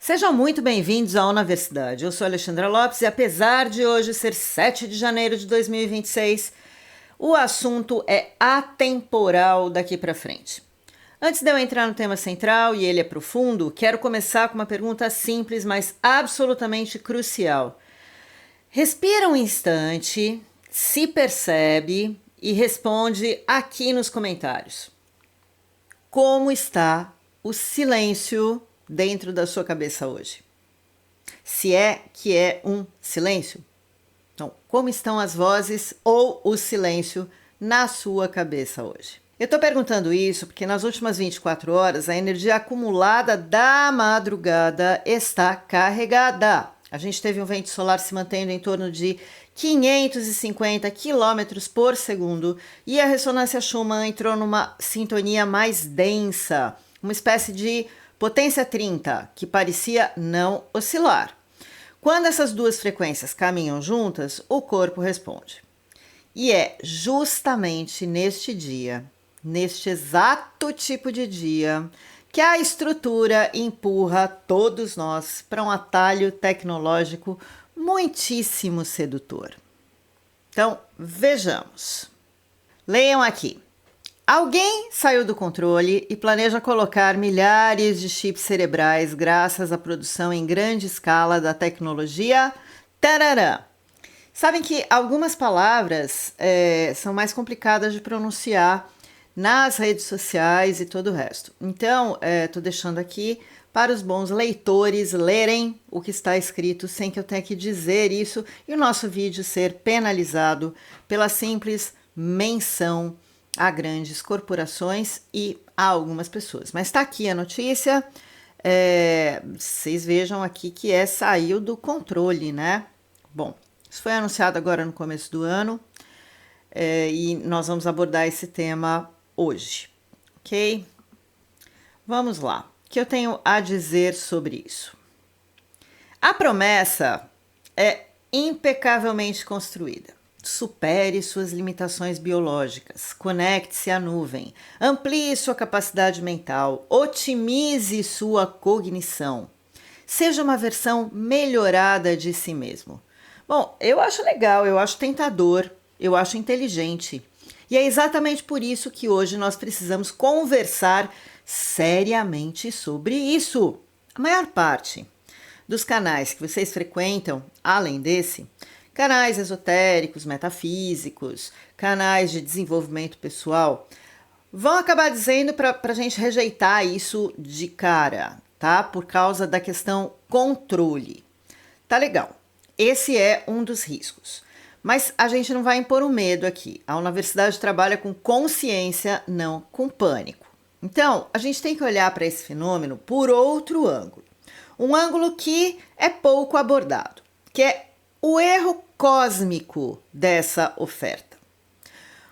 Sejam muito bem-vindos à Universidade. Eu sou Alexandra Lopes e apesar de hoje ser 7 de janeiro de 2026, o assunto é atemporal daqui para frente. Antes de eu entrar no tema central, e ele é profundo, quero começar com uma pergunta simples, mas absolutamente crucial. Respira um instante, se percebe e responde aqui nos comentários. Como está o silêncio dentro da sua cabeça hoje? Se é que é um silêncio? Então, como estão as vozes ou o silêncio na sua cabeça hoje? Eu estou perguntando isso porque nas últimas 24 horas a energia acumulada da madrugada está carregada. A gente teve um vento solar se mantendo em torno de 550 km por segundo e a ressonância Schumann entrou numa sintonia mais densa, uma espécie de potência 30, que parecia não oscilar. Quando essas duas frequências caminham juntas, o corpo responde. E é justamente neste dia, neste exato tipo de dia, que a estrutura empurra todos nós para um atalho tecnológico muitíssimo sedutor. Então, vejamos. Leiam aqui. Alguém saiu do controle e planeja colocar milhares de chips cerebrais graças à produção em grande escala da tecnologia tararã. Sabem que algumas palavras são mais complicadas de pronunciar nas redes sociais e todo o resto. Então, estou deixando aqui para os bons leitores lerem o que está escrito sem que eu tenha que dizer isso e o nosso vídeo ser penalizado pela simples menção a grandes corporações e a algumas pessoas. Mas está aqui a notícia, vocês vejam aqui que saiu do controle, né? Bom, isso foi anunciado agora no começo do ano e nós vamos abordar esse tema hoje, ok? Vamos lá. O que eu tenho a dizer sobre isso? A promessa é impecavelmente construída. Supere suas limitações biológicas, conecte-se à nuvem, amplie sua capacidade mental, otimize sua cognição. Seja uma versão melhorada de si mesmo. Bom, eu acho legal, eu acho tentador, eu acho inteligente. E é exatamente por isso que hoje nós precisamos conversar seriamente sobre isso. A maior parte dos canais que vocês frequentam, além desse, canais esotéricos, metafísicos, canais de desenvolvimento pessoal, vão acabar dizendo para a gente rejeitar isso de cara, tá? Por causa da questão controle. Tá legal. Esse é um dos riscos. Mas a gente não vai impor um medo aqui. A universidade trabalha com consciência, não com pânico. Então, a gente tem que olhar para esse fenômeno por outro ângulo. Um ângulo que é pouco abordado, que é o erro cósmico dessa oferta.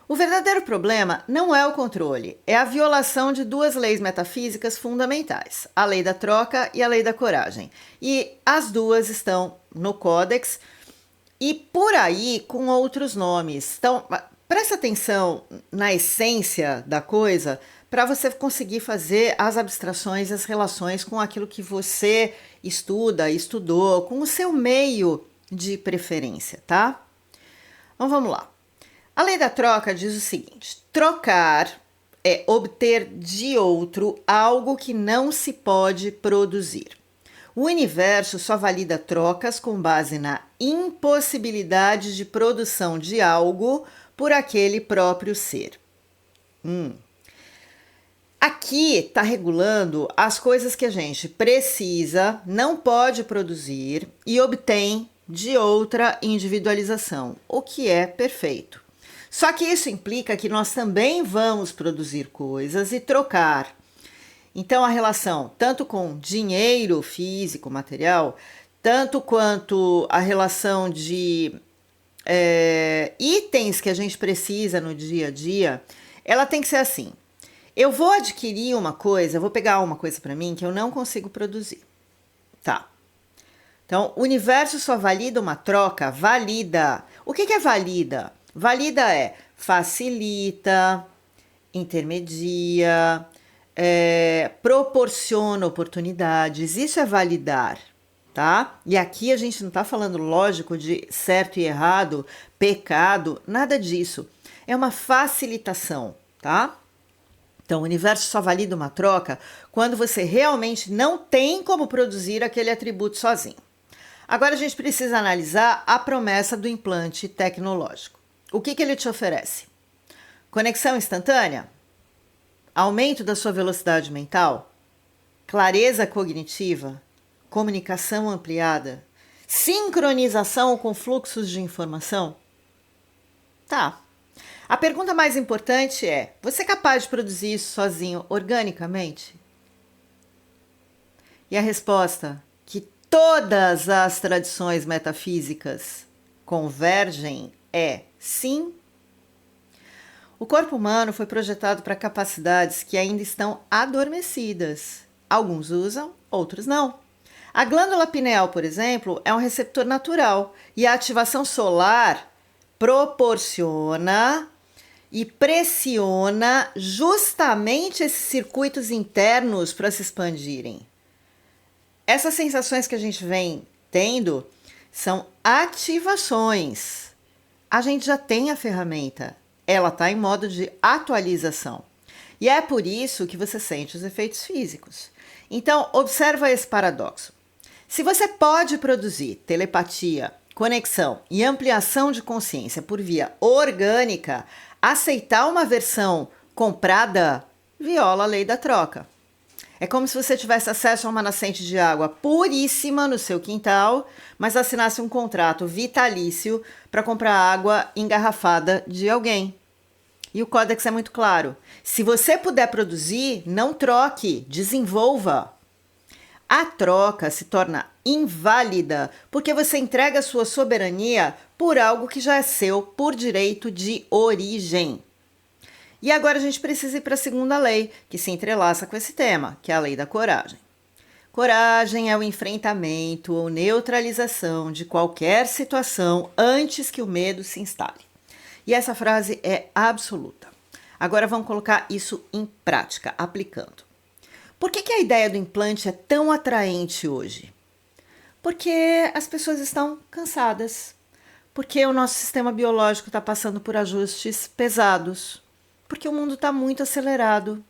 O verdadeiro problema não é o controle, é a violação de duas leis metafísicas fundamentais, a lei da troca e a lei da coragem. E as duas estão no Códex e por aí com outros nomes. Então, presta atenção na essência da coisa para você conseguir fazer as abstrações, as relações com aquilo que você estuda, estudou, com o seu meio de preferência, tá? Então vamos lá. A lei da troca diz o seguinte: trocar é obter de outro algo que não se pode produzir. O universo só valida trocas com base na impossibilidade de produção de algo por aquele próprio ser. Aqui está regulando as coisas que a gente precisa, não pode produzir e obtém de outra individualização, o que é perfeito. Só que isso implica que nós também vamos produzir coisas e trocar. Então a relação, tanto com dinheiro físico, material, tanto quanto a relação de itens que a gente precisa no dia a dia, ela tem que ser assim. Eu vou adquirir uma coisa, eu vou pegar uma coisa para mim que eu não consigo produzir. Tá. Então, o universo só valida uma troca, valida. O que é valida? Valida é facilita, intermedia, proporciona oportunidades, isso é validar, tá? E aqui a gente não está falando, lógico, de certo e errado, pecado, nada disso. É uma facilitação, tá? Então, o universo só valida uma troca quando você realmente não tem como produzir aquele atributo sozinho. Agora a gente precisa analisar a promessa do implante tecnológico. O que ele te oferece? Conexão instantânea? Aumento da sua velocidade mental? Clareza cognitiva? Comunicação ampliada? Sincronização com fluxos de informação? Tá. A pergunta mais importante é: você é capaz de produzir isso sozinho organicamente? E a resposta, que todas as tradições metafísicas convergem, é sim. O corpo humano foi projetado para capacidades que ainda estão adormecidas. Alguns usam, outros não. A glândula pineal, por exemplo, é um receptor natural e a ativação solar proporciona e pressiona justamente esses circuitos internos para se expandirem. Essas sensações que a gente vem tendo são ativações. A gente já tem a ferramenta, ela está em modo de atualização. E é por isso que você sente os efeitos físicos. Então, observa esse paradoxo. Se você pode produzir telepatia, conexão e ampliação de consciência por via orgânica, aceitar uma versão comprada viola a lei da troca. É como se você tivesse acesso a uma nascente de água puríssima no seu quintal, mas assinasse um contrato vitalício para comprar água engarrafada de alguém. E o códex é muito claro. Se você puder produzir, não troque, desenvolva. A troca se torna inválida porque você entrega a sua soberania por algo que já é seu por direito de origem. E agora a gente precisa ir para a segunda lei, que se entrelaça com esse tema, que é a lei da coragem. Coragem é o enfrentamento ou neutralização de qualquer situação antes que o medo se instale. E essa frase é absoluta. Agora vamos colocar isso em prática, aplicando. Por que a ideia do implante é tão atraente hoje? Porque as pessoas estão cansadas. Porque o nosso sistema biológico está passando por ajustes pesados. Porque o mundo está muito acelerado,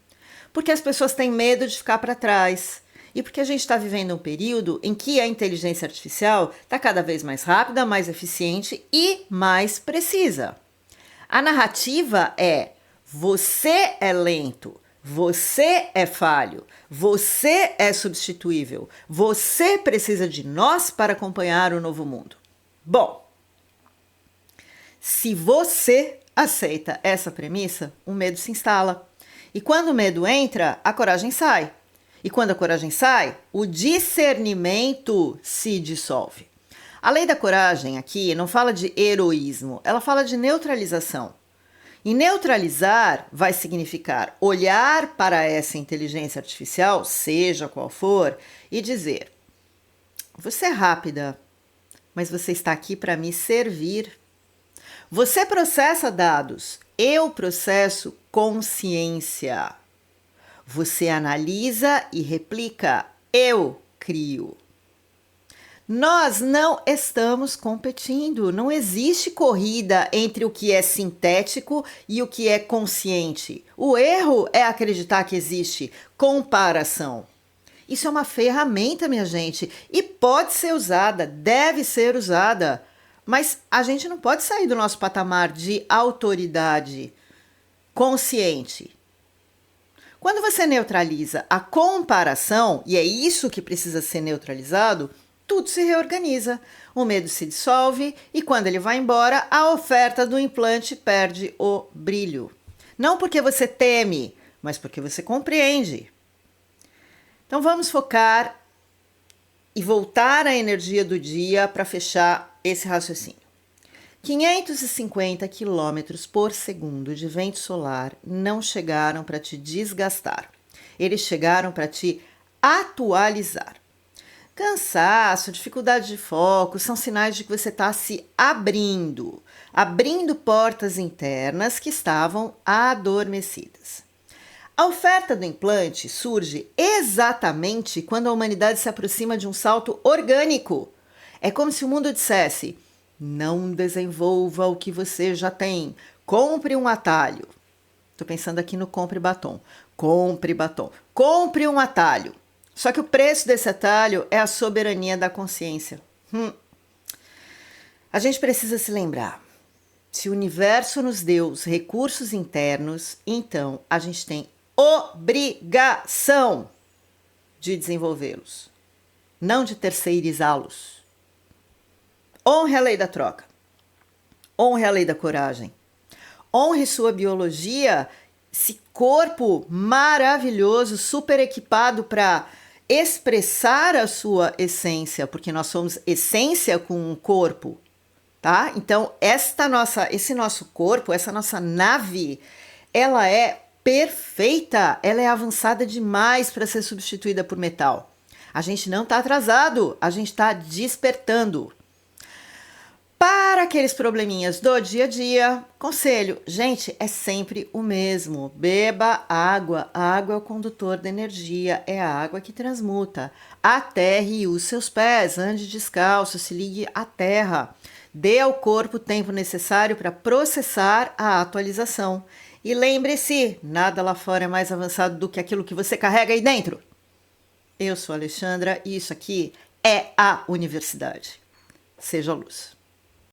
porque as pessoas têm medo de ficar para trás e porque a gente está vivendo um período em que a inteligência artificial está cada vez mais rápida, mais eficiente e mais precisa. A narrativa é: você é lento, você é falho, você é substituível, você precisa de nós para acompanhar o novo mundo. Bom, se você aceita essa premissa, o medo se instala. E quando o medo entra, a coragem sai. E quando a coragem sai, o discernimento se dissolve. A lei da coragem aqui não fala de heroísmo, ela fala de neutralização. E neutralizar vai significar olhar para essa inteligência artificial, seja qual for, e dizer: você é rápida, mas você está aqui para me servir. Você processa dados, eu processo consciência. Você analisa e replica, eu crio. Nós não estamos competindo, não existe corrida entre o que é sintético e o que é consciente. O erro é acreditar que existe comparação. Isso é uma ferramenta, minha gente, e pode ser usada, deve ser usada. Mas a gente não pode sair do nosso patamar de autoridade consciente. Quando você neutraliza a comparação, e é isso que precisa ser neutralizado, tudo se reorganiza. O medo se dissolve e quando ele vai embora, a oferta do implante perde o brilho. Não porque você teme, mas porque você compreende. Então vamos focar e voltar à energia do dia para fechar esse raciocínio. 550 km por segundo de vento solar não chegaram para te desgastar. Eles chegaram para te atualizar. Cansaço, dificuldade de foco são sinais de que você está se abrindo portas internas que estavam adormecidas. A oferta do implante surge exatamente quando a humanidade se aproxima de um salto orgânico. É como se o mundo dissesse: não desenvolva o que você já tem, compre um atalho. Estou pensando aqui no compre batom. Compre batom. Compre um atalho. Só que o preço desse atalho é a soberania da consciência. A gente precisa se lembrar. Se o universo nos deu os recursos internos, então a gente tem obrigação de desenvolvê-los, não de terceirizá-los. Honre a lei da troca. Honre a lei da coragem. Honre sua biologia, esse corpo maravilhoso, super equipado para expressar a sua essência, porque nós somos essência com um corpo, tá? Então, esse nosso corpo, essa nossa nave, ela é perfeita, ela é avançada demais para ser substituída por metal. A gente não está atrasado, a gente está despertando. Para aqueles probleminhas do dia a dia, conselho, gente, é sempre o mesmo. Beba água. A água é o condutor da energia, é a água que transmuta. Aterre os seus pés, ande descalço, se ligue à terra. Dê ao corpo o tempo necessário para processar a atualização. E lembre-se, nada lá fora é mais avançado do que aquilo que você carrega aí dentro. Eu sou a Alexandra e isso aqui é a universidade. Seja luz.